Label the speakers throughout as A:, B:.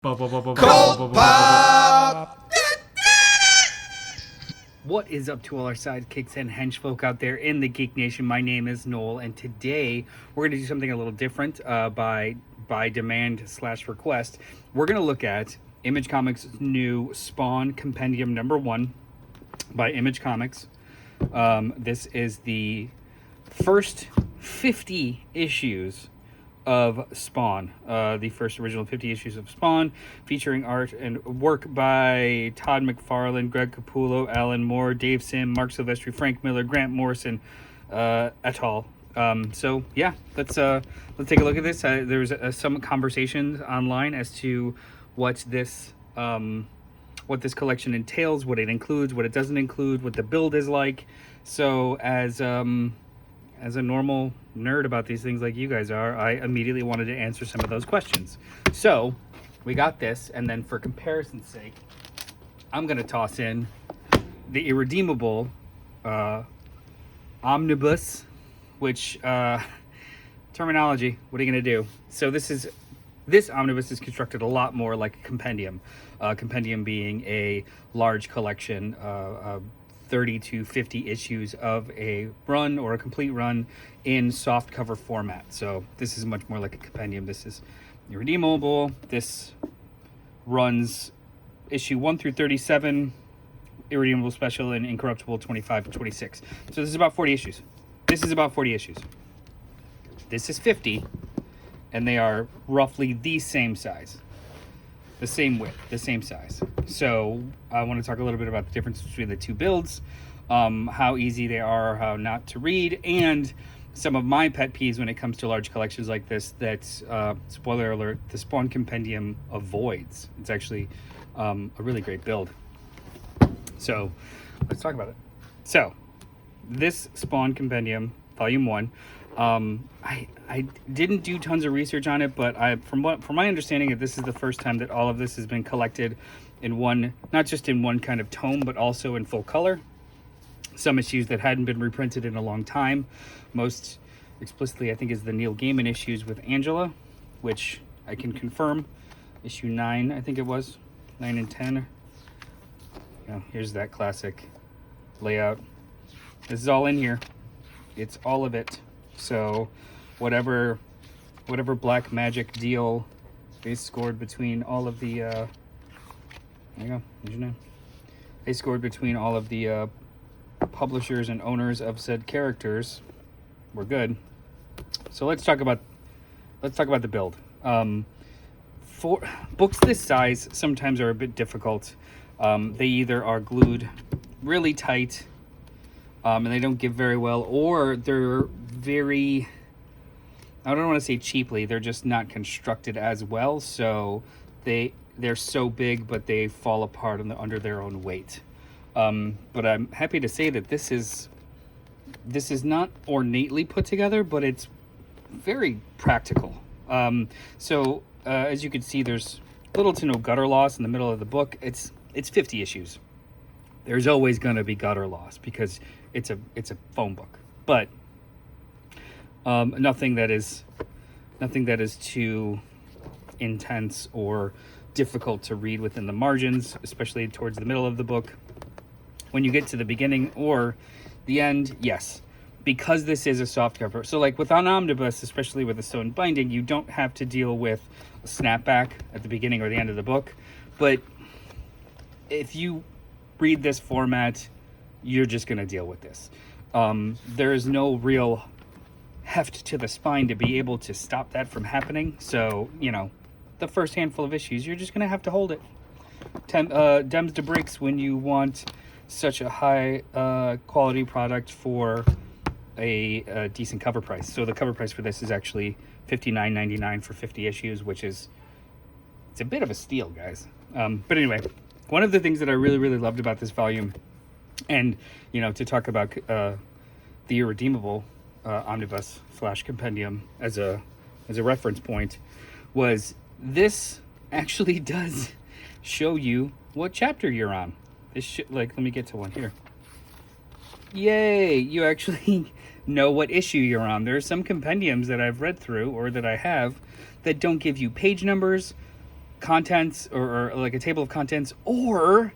A: CultPop!
B: What is up to all our sidekicks and henchfolk out there in the Geek Nation? My name is Noel, and today we're going to do something a little different by demand/request. We're going to look at Image Comics' new Spawn Compendium #1 by Image Comics. This is the first 50 issues of Spawn, the first original 50 issues of Spawn, featuring art and work by Todd McFarlane, Greg Capullo, Alan Moore, Dave Sim, Mark Silvestri, Frank Miller, Grant Morrison, et al. So yeah, let's take a look at this. There was some conversations online as to what this collection entails, what it includes, what it doesn't include, what the build is like. So as a normal nerd about these things like you guys are, I immediately wanted to answer some of those questions. So we got this, and then for comparison's sake, I'm going to toss in the irredeemable omnibus, which terminology, what are you going to do? So this omnibus is constructed a lot more like a compendium. Compendium being a large collection, 30 to 50 issues of a run or a complete run in soft cover format. So this is much more like a compendium. This is irredeemable. This runs issue 1 through 37, irredeemable special, and incorruptible 25 to 26. So this is about 40 issues. This is 50, and they are roughly the same size. The same width, the same size. So I want to talk a little bit about the difference between the two builds, how easy they are, how not to read, and some of my pet peeves when it comes to large collections like this that, spoiler alert, the Spawn Compendium avoids. It's actually a really great build. So let's talk about it. So this Spawn Compendium, Volume 1, I didn't do tons of research on it, but from my understanding, this is the first time that all of this has been collected in one, not just in one kind of tome, but also in full color. Some issues that hadn't been reprinted in a long time. Most explicitly, I think, is the Neil Gaiman issues with Angela, which I can confirm. Issue 9, I think it was, 9 and 10. Here's that classic layout. This is all in here. It's all of it. So whatever black magic deal they scored between all of the there you go, there's your name. They scored between all of the publishers and owners of said characters were good. So let's talk about the build. For books this size, sometimes are a bit difficult. They either are glued really tight, and they don't give very well, or they're very, I don't want to say cheaply, they're just not constructed as well, so they're so big, but they fall apart under their own weight. But I'm happy to say that this is not ornately put together, but it's very practical. So as you can see, there's little to no gutter loss in the middle of the book. It's 50 issues. There's always going to be gutter loss because it's a phone book, but nothing that is too intense or difficult to read within the margins, especially towards the middle of the book. When you get to the beginning or the end, yes, because this is a soft cover. So like with an omnibus, especially with a sewn binding, you don't have to deal with a snapback at the beginning or the end of the book. But if you read this format, you're just going to deal with this. There is no real heft to the spine to be able to stop that from happening. So, the first handful of issues, you're just going to have to hold it. Dems to breaks when you want such a high quality product for a decent cover price. So the cover price for this is actually $59.99 for 50 issues, which is, it's a bit of a steal, guys. But anyway, one of the things that I really, really loved about this volume, and, to talk about the irredeemable omnibus / compendium as a reference point, was this actually does show you what chapter you're on. This let me get to one here. Yay, you actually know what issue you're on. There are some compendiums that I've read through or that I have that don't give you page numbers, contents or like a table of contents, or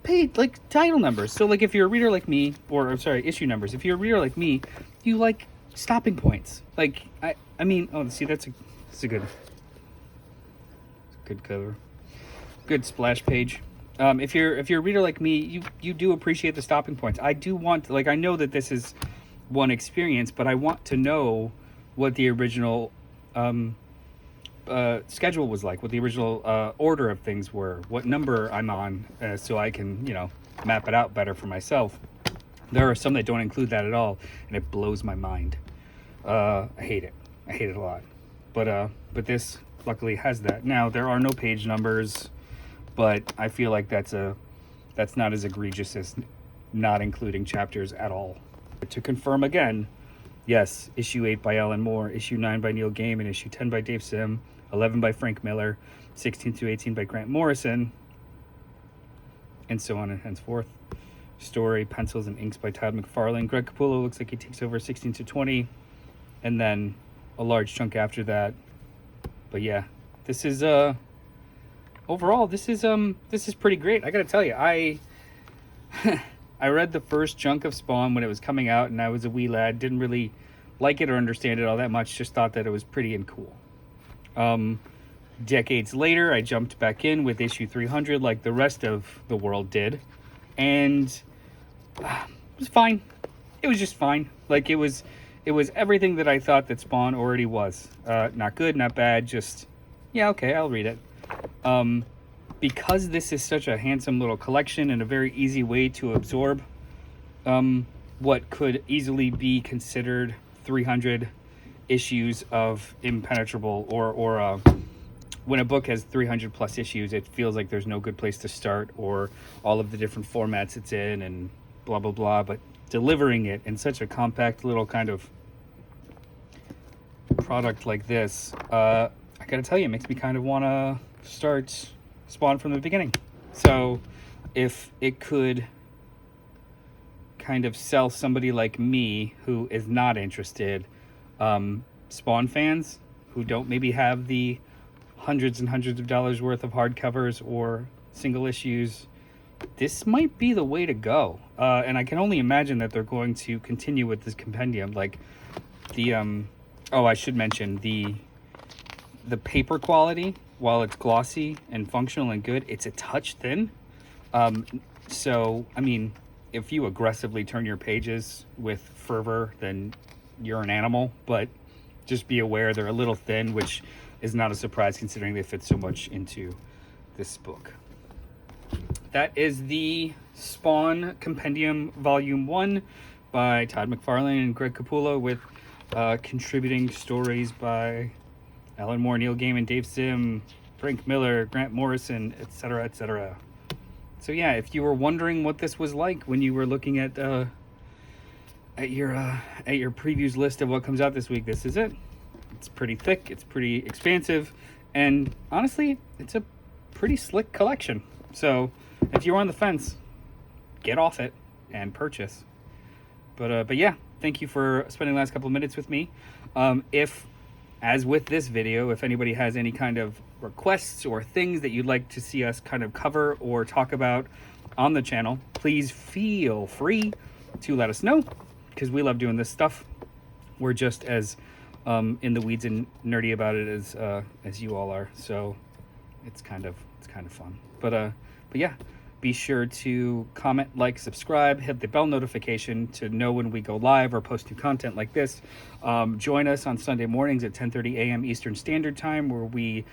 B: paid like title numbers. So like if you're a reader like me, or I'm sorry, issue numbers. If you're a reader like me, you like stopping points. Like I mean, oh, see, that's a good cover, good splash page. If you're a reader like me, you do appreciate the stopping points. I do want, like, I know that this is one experience, but I want to know what the original schedule was like, what the original order of things were, what number I'm on, so I can, map it out better for myself. There are some that don't include that at all, and it blows my mind. I hate it. I hate it a lot. But this luckily has that. Now, there are no page numbers, but I feel like that's not as egregious as not including chapters at all. To confirm again, yes, issue 8 by Alan Moore, issue 9 by Neil Gaiman, issue 10 by Dave Sim, 11 by Frank Miller, 16 through 18 by Grant Morrison, and so on and henceforth. Story, pencils, and inks by Todd McFarlane. Greg Capullo looks like he takes over 16 to 20, and then a large chunk after that. But yeah, this is overall, this is pretty great. I gotta tell you, I read the first chunk of Spawn when it was coming out, and I was a wee lad, didn't really like it or understand it all that much, just thought that it was pretty and cool. Decades later, I jumped back in with issue 300 like the rest of the world did, and it was fine. It was just fine. Like, it was everything that I thought that Spawn already was. Not good, not bad, just, yeah, okay, I'll read it. Because this is such a handsome little collection and a very easy way to absorb what could easily be considered 300 issues of impenetrable, or when a book has 300 plus issues, it feels like there's no good place to start, or all of the different formats it's in and blah blah blah. But delivering it in such a compact little kind of product like this, I gotta tell you, it makes me kind of want to start Spawn from the beginning. So if it could kind of sell somebody like me who is not interested, Spawn fans who don't maybe have the hundreds and hundreds of dollars worth of hardcovers or single issues, this might be the way to go. And I can only imagine that they're going to continue with this compendium. Like the I should mention the paper quality, while it's glossy and functional and good, it's a touch thin. So, I mean, if you aggressively turn your pages with fervor, then you're an animal. But just be aware they're a little thin, which is not a surprise considering they fit so much into this book. That is the Spawn Compendium Volume 1 by Todd McFarlane and Greg Capullo, with contributing stories by Alan Moore, Neil Gaiman, Dave Sim, Frank Miller, Grant Morrison, etc., etc. So yeah, if you were wondering what this was like when you were looking at your previews list of what comes out this week, this is it. It's pretty thick, it's pretty expansive, and honestly, it's a pretty slick collection. So if you're on the fence, get off it and purchase. But yeah, thank you for spending the last couple of minutes with me. If, as with this video, if anybody has any kind of requests or things that you'd like to see us kind of cover or talk about on the channel, please feel free to let us know, because we love doing this stuff. We're just as in the weeds and nerdy about it as you all are, so it's kind of fun. But yeah, be sure to comment, like, subscribe, hit the bell notification to know when we go live or post new content like this. Join us on Sunday mornings at 10:30 a.m. Eastern Standard Time, where we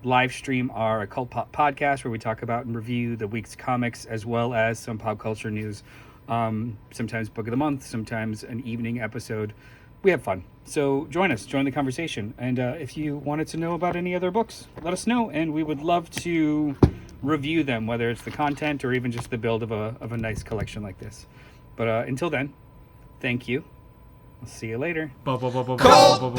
B: live stream our CultPop Podcast, where we talk about and review the week's comics as well as some pop culture news. Sometimes book of the month, sometimes an evening episode. We have fun. So join us, join the conversation. And if you wanted to know about any other books, let us know, and we would love to review them, whether it's the content or even just the build of a nice collection like this. But until then, thank you. I'll see you later.
A: CultPop!